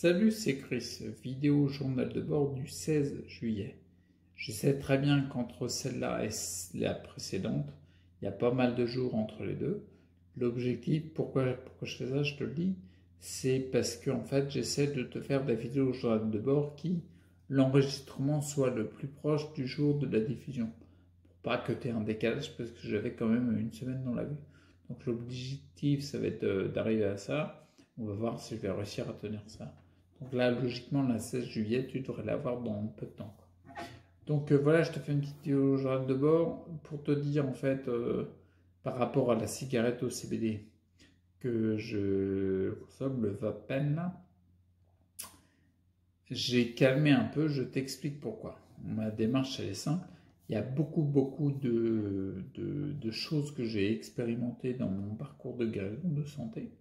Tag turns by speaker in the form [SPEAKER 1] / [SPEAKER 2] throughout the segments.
[SPEAKER 1] Salut, c'est Chris, vidéo journal de bord du 16 juillet. Je sais très bien qu'entre celle-là et la précédente, il y a pas mal de jours entre les deux. L'objectif, pourquoi je fais ça, je te le dis, c'est parce que en fait, j'essaie de te faire des vidéos journal de bord qui, l'enregistrement soit le plus proche du jour de la diffusion. Pour pas que tu aies un décalage, parce que j'avais quand même une semaine dans la vue. Donc l'objectif, ça va être d'arriver à ça. On va voir si je vais réussir à tenir ça. Donc là, logiquement, le 16 juillet, tu devrais l'avoir dans peu de temps, quoi. Donc voilà, je te fais une petite vidéo journal de bord pour te dire en fait par rapport à la cigarette au CBD que je consomme, le Vapen là. J'ai calmé un peu, je t'explique pourquoi. Ma démarche elle est simple. Il y a beaucoup de choses que j'ai expérimentées dans mon parcours de guérison de santé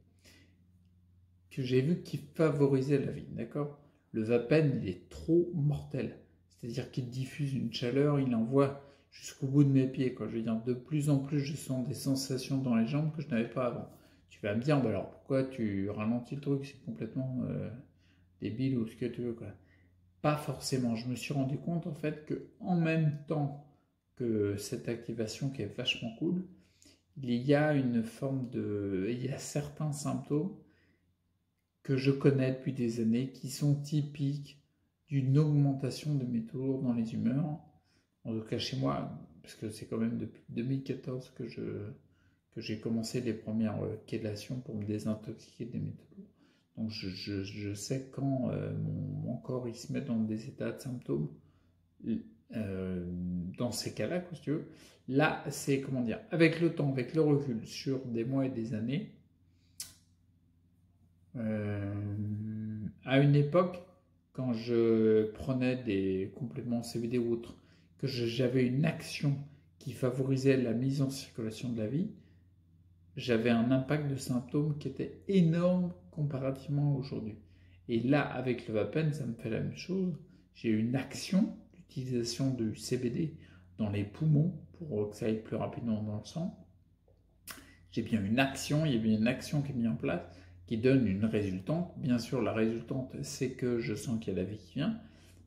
[SPEAKER 1] que j'ai vu qui favorisait la vie, d'accord? Le Vapen, il est trop mortel. C'est-à-dire qu'il diffuse une chaleur, il envoie jusqu'au bout de mes pieds, quoi. Je veux dire, de plus en plus, je sens des sensations dans les jambes que je n'avais pas avant. Tu vas me dire, bah alors pourquoi tu ralentis le truc? C'est complètement débile ou ce que tu veux, quoi. Pas forcément. Je me suis rendu compte, en fait, que en même temps que cette activation qui est vachement cool, il y a une forme de... Il y a certains symptômes que je connais depuis des années qui sont typiques d'une augmentation de métaux lourds dans les humeurs. En tout cas chez moi, parce que c'est quand même depuis 2014 que j'ai commencé les premières chélations pour me désintoxiquer des métaux lourds. Donc je sais quand mon corps il se met dans des états de symptômes dans ces cas-là, si tu veux. Là, c'est comment dire, avec le temps, avec le recul sur des mois et des années, à une époque, quand je prenais des compléments CBD ou autres, que j'avais une action qui favorisait la mise en circulation de la vie, j'avais un impact de symptômes qui était énorme comparativement à aujourd'hui. Et là, avec le Vapen, ça me fait la même chose. J'ai une action d'utilisation du CBD dans les poumons pour que ça aille plus rapidement dans le sang. J'ai bien une action, il y a bien une action qui est mise en place qui donne une résultante. Bien sûr, la résultante, c'est que je sens qu'il y a la vie qui vient,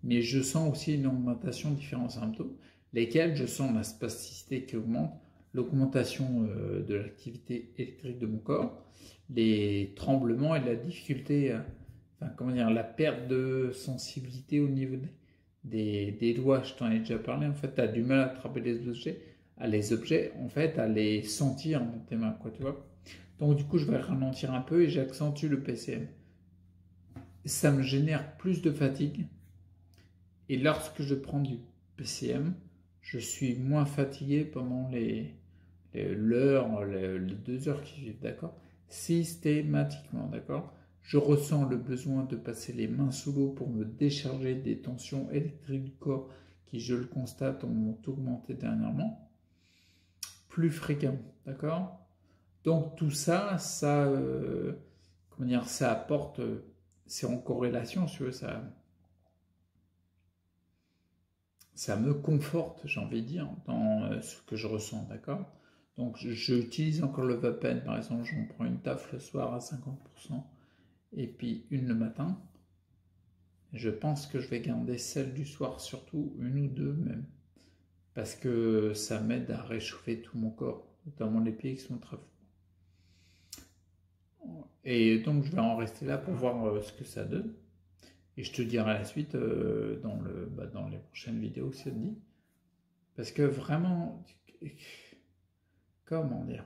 [SPEAKER 1] mais je sens aussi une augmentation de différents symptômes, lesquels je sens la spasticité qui augmente, l'augmentation de l'activité électrique de mon corps, les tremblements et la difficulté, enfin comment dire, la perte de sensibilité au niveau des doigts. Je t'en ai déjà parlé, en fait, tu as du mal à attraper les objets, en fait, à les sentir dans tes mains, quoi, tu vois. Donc du coup, je vais ralentir un peu et j'accentue le PCM. Ça me génère plus de fatigue. Et lorsque je prends du PCM, je suis moins fatigué pendant l'heure, les 2 heures qui suivent, d'accord? Systématiquement, d'accord? Je ressens le besoin de passer les mains sous l'eau pour me décharger des tensions électriques du corps qui, je le constate, ont augmenté dernièrement. Plus fréquemment, d'accord? Donc tout ça, comment dire, ça apporte, c'est en corrélation, si tu veux, ça me conforte, j'ai envie de dire, dans ce que je ressens, d'accord? Donc j'utilise encore le Vapen, par exemple, j'en prends une taf le soir à 50% et puis une le matin. Je pense que je vais garder celle du soir, surtout une ou deux même, parce que ça m'aide à réchauffer tout mon corps, notamment les pieds qui sont très froids. Et donc je vais en rester là pour voir ce que ça donne. Et je te dirai la suite dans les prochaines vidéos si ça te dit. Parce que vraiment, comment dire,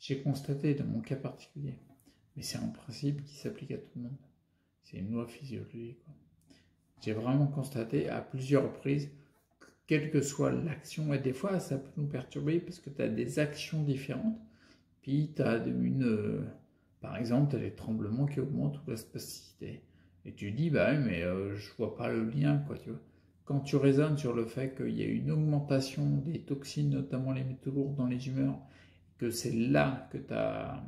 [SPEAKER 1] j'ai constaté dans mon cas particulier, mais c'est un principe qui s'applique à tout le monde. C'est une loi physiologique, quoi. J'ai vraiment constaté à plusieurs reprises que quelle que soit l'action, et des fois ça peut nous perturber parce que tu as des actions différentes, puis tu as par exemple, tu as les tremblements qui augmentent ou la spasticité. Et tu dis, bah oui, mais je vois pas le lien, quoi, tu vois. Quand tu raisonnes sur le fait qu'il y a une augmentation des toxines, notamment les métaux lourds dans les humeurs, que c'est là que tu as,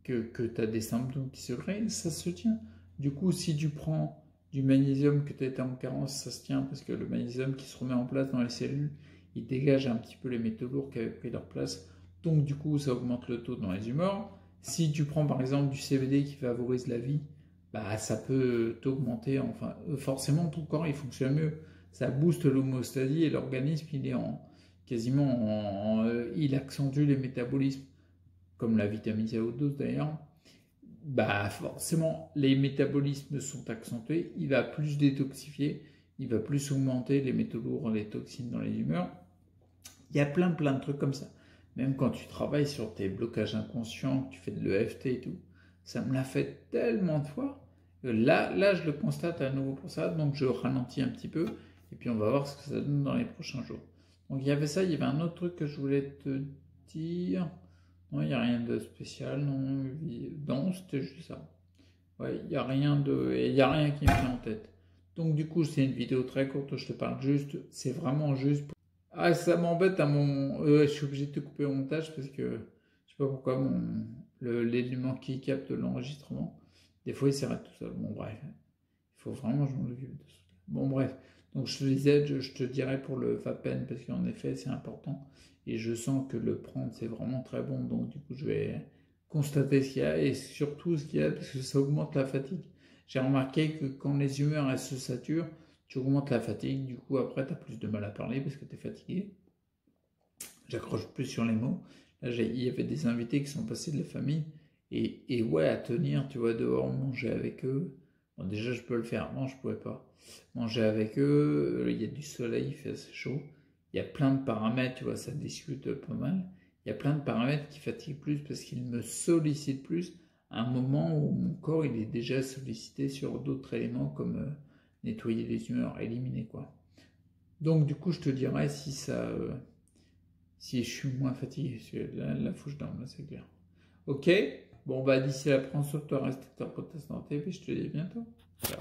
[SPEAKER 1] que des symptômes qui se créent, ça se tient. Du coup, si tu prends du magnésium que tu étais en carence, ça se tient parce que le magnésium qui se remet en place dans les cellules, il dégage un petit peu les métaux lourds qui avaient pris leur place. Donc du coup, ça augmente le taux dans les humeurs. Si tu prends par exemple du CBD qui favorise la vie, bah, ça peut t'augmenter, enfin, forcément ton corps il fonctionne mieux. Ça booste l'homéostasie et l'organisme il est il accentue les métabolismes, comme la vitamine C à haute dose d'ailleurs. Bah forcément les métabolismes sont accentués, il va plus détoxifier, il va plus augmenter les métaux lourds, les toxines dans les humeurs. Il y a plein de trucs comme ça. Même quand tu travailles sur tes blocages inconscients, que tu fais de l'EFT et tout, ça me l'a fait tellement de fois. Là, je le constate à nouveau pour ça, donc je ralentis un petit peu, et puis on va voir ce que ça donne dans les prochains jours. Donc il y avait ça, il y avait un autre truc que je voulais te dire. Non, il n'y a rien de spécial, non, c'était juste ça. Ouais, il n'y a rien qui me vient en tête. Donc du coup, c'est une vidéo très courte, je te parle juste, c'est vraiment juste pour... Ah, ça m'embête à mon... je suis obligé de te couper au montage parce que je sais pas pourquoi l'élément qui capte l'enregistrement, des fois il s'arrête tout seul. Bon bref, il faut vraiment que je m'en occupe de ça. Bon bref, donc je te disais, je te dirais pour le Vapen parce qu'en effet c'est important et je sens que le prendre c'est vraiment très bon, donc du coup je vais constater ce qu'il y a et surtout ce qu'il y a parce que ça augmente la fatigue. J'ai remarqué que quand les humeurs elles se saturent, tu augmentes la fatigue, du coup après tu as plus de mal à parler parce que tu es fatigué. J'accroche plus sur les mots. Là, il y avait des invités qui sont passés de la famille et ouais, à tenir, tu vois, dehors, manger avec eux. Bon, déjà, je peux le faire. Avant, je pouvais pas. Manger avec eux, il y a du soleil, il fait assez chaud. Il y a plein de paramètres, tu vois, ça discute pas mal. Il y a plein de paramètres qui fatiguent plus parce qu'ils me sollicitent plus à un moment où mon corps, il est déjà sollicité sur d'autres éléments comme nettoyer les humeurs, éliminer quoi. Donc, du coup, je te dirais si je suis moins fatigué, là, faut que je dorme, là, c'est clair. Ok? Bon, bah, d'ici là, prends soin de toi, reste à ta santé, puis je te dis à bientôt. Ciao.